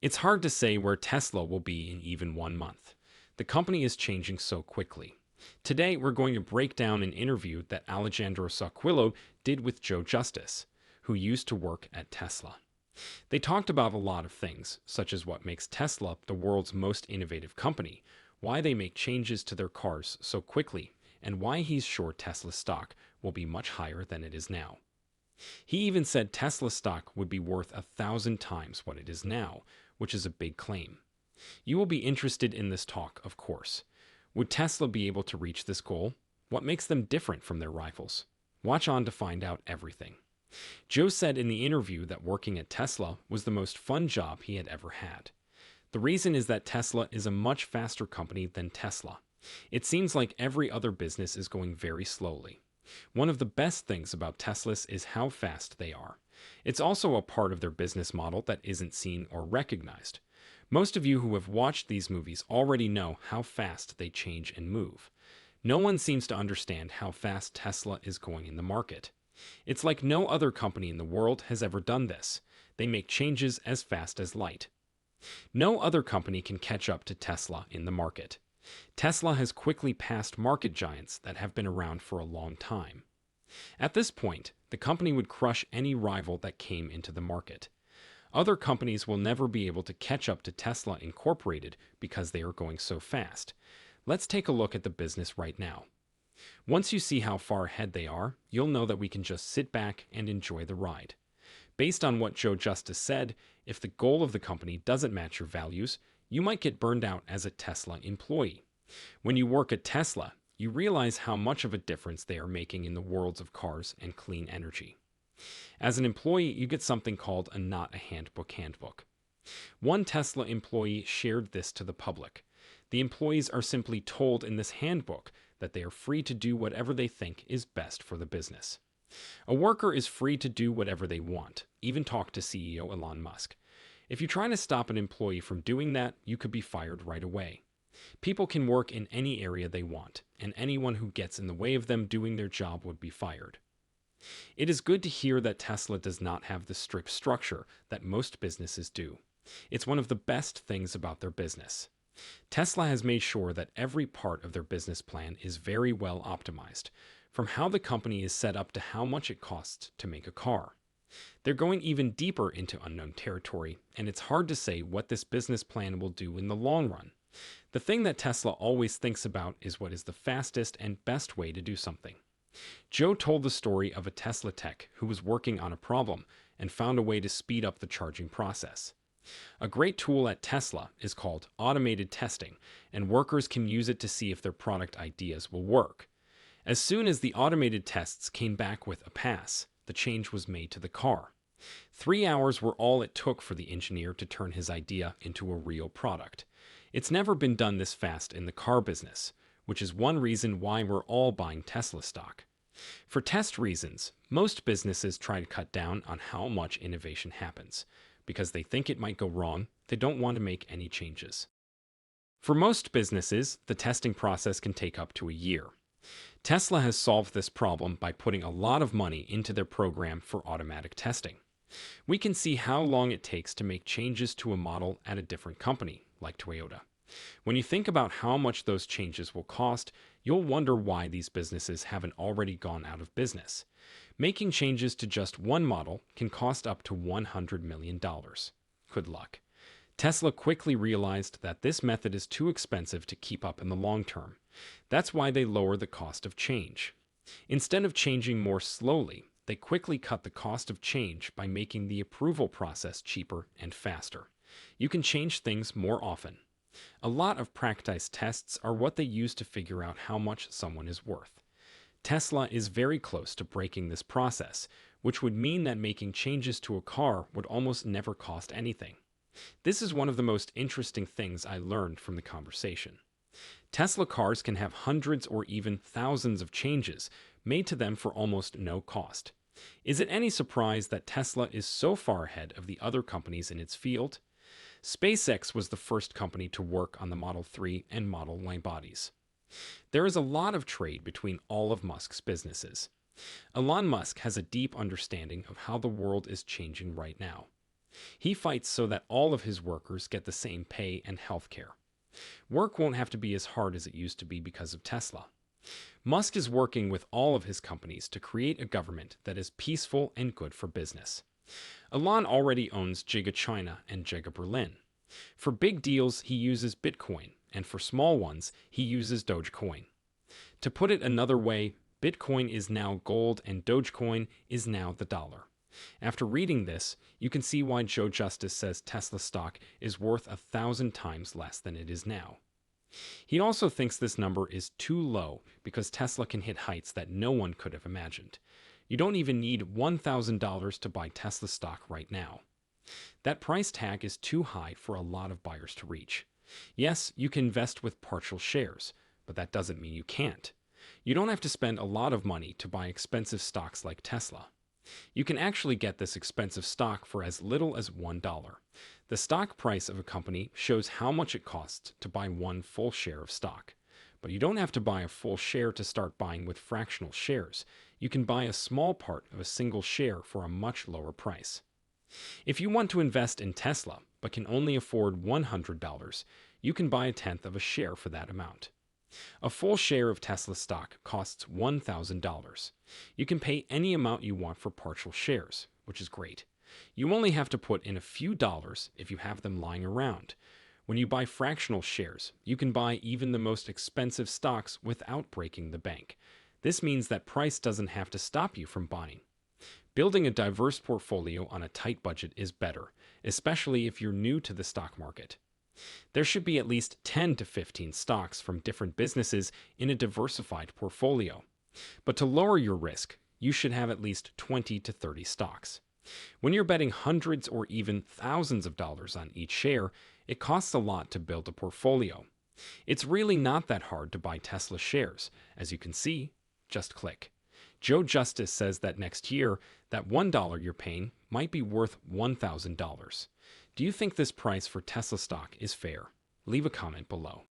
It's hard to say where Tesla will be in even 1 month. The company is changing so quickly. Today, we're going to break down an interview that Alejandro Saquillo did with Joe Justice, who used to work at Tesla. They talked about a lot of things, such as what makes Tesla the world's most innovative company, why they make changes to their cars so quickly, and why he's sure Tesla stock will be much higher than it is now. He even said Tesla stock would be worth 1,000 times what it is now, which is a big claim. You will be interested in this talk, of course. Would Tesla be able to reach this goal? What makes them different from their rivals? Watch on to find out everything. Joe said in the interview that working at Tesla was the most fun job he had ever had. The reason is that Tesla is a much faster company than Tesla. It seems like every other business is going very slowly. One of the best things about Teslas is how fast they are. It's also a part of their business model that isn't seen or recognized. Most of you who have watched these movies already know how fast they change and move. No one seems to understand how fast Tesla is going in the market. It's like no other company in the world has ever done this. They make changes as fast as light. No other company can catch up to Tesla in the market. Tesla has quickly passed market giants that have been around for a long time. At this point, the company would crush any rival that came into the market. Other companies will never be able to catch up to Tesla Incorporated because they are going so fast. Let's take a look at the business right now. Once you see how far ahead they are, you'll know that we can just sit back and enjoy the ride. Based on what Joe Justice said, if the goal of the company doesn't match your values, you might get burned out as a Tesla employee. When you work at Tesla, you realize how much of a difference they are making in the worlds of cars and clean energy. As an employee, you get something called a not a handbook. One Tesla employee shared this to the public. The employees are simply told in this handbook that they are free to do whatever they think is best for the business. A worker is free to do whatever they want, even talk to CEO Elon Musk. If you try to stop an employee from doing that, you could be fired right away. People can work in any area they want, and anyone who gets in the way of them doing their job would be fired. It is good to hear that Tesla does not have the strict structure that most businesses do. It's one of the best things about their business. Tesla has made sure that every part of their business plan is very well optimized, from how the company is set up to how much it costs to make a car. They're going even deeper into unknown territory, and it's hard to say what this business plan will do in the long run. The thing that Tesla always thinks about is what is the fastest and best way to do something. Joe told the story of a Tesla tech who was working on a problem and found a way to speed up the charging process. A great tool at Tesla is called automated testing, and workers can use it to see if their product ideas will work. As soon as the automated tests came back with a pass, the change was made to the car. 3 hours were all it took for the engineer to turn his idea into a real product. It's never been done this fast in the car business, which is one reason why we're all buying Tesla stock. For test reasons, most businesses try to cut down on how much innovation happens. Because they think it might go wrong, they don't want to make any changes. For most businesses, the testing process can take up to a year. Tesla has solved this problem by putting a lot of money into their program for automatic testing. We can see how long it takes to make changes to a model at a different company, like Toyota. When you think about how much those changes will cost, you'll wonder why these businesses haven't already gone out of business. Making changes to just one model can cost up to $100 million. Good luck. Tesla quickly realized that this method is too expensive to keep up in the long term. That's why they lower the cost of change. Instead of changing more slowly, they quickly cut the cost of change by making the approval process cheaper and faster. You can change things more often. A lot of practice tests are what they use to figure out how much someone is worth. Tesla is very close to breaking this process, which would mean that making changes to a car would almost never cost anything. This is one of the most interesting things I learned from the conversation. Tesla cars can have hundreds or even thousands of changes made to them for almost no cost. Is it any surprise that Tesla is so far ahead of the other companies in its field? SpaceX was the first company to work on the Model 3 and Model Y bodies. There is a lot of trade between all of Musk's businesses. Elon Musk has a deep understanding of how the world is changing right now. He fights so that all of his workers get the same pay and health care. Work won't have to be as hard as it used to be because of Tesla. Musk is working with all of his companies to create a government that is peaceful and good for business. Elon already owns Giga China and Giga Berlin. For big deals, he uses Bitcoin, and for small ones, he uses Dogecoin. To put it another way, Bitcoin is now gold and Dogecoin is now the dollar. After reading this, you can see why Joe Justice says Tesla stock is worth 1,000 times less than it is now. He also thinks this number is too low because Tesla can hit heights that no one could have imagined. You don't even need $1,000 to buy Tesla stock right now. That price tag is too high for a lot of buyers to reach. Yes, you can invest with partial shares, but that doesn't mean you can't. You don't have to spend a lot of money to buy expensive stocks like Tesla. You can actually get this expensive stock for as little as $1. The stock price of a company shows how much it costs to buy one full share of stock. But you don't have to buy a full share to start buying with fractional shares. You can buy a small part of a single share for a much lower price. If you want to invest in Tesla but can only afford $100, you can buy a tenth of a share for that amount. A full share of Tesla stock costs $1,000. You can pay any amount you want for partial shares, which is great. You only have to put in a few dollars if you have them lying around. When you buy fractional shares, you can buy even the most expensive stocks without breaking the bank. This means that price doesn't have to stop you from buying. Building a diverse portfolio on a tight budget is better, especially if you're new to the stock market. There should be at least 10 to 15 stocks from different businesses in a diversified portfolio. But to lower your risk, you should have at least 20 to 30 stocks. When you're betting hundreds or even thousands of dollars on each share, it costs a lot to build a portfolio. It's really not that hard to buy Tesla shares. As you can see, just click. Joe Justice says that next year, that $1 you're paying might be worth $1,000. Do you think this price for Tesla stock is fair? Leave a comment below.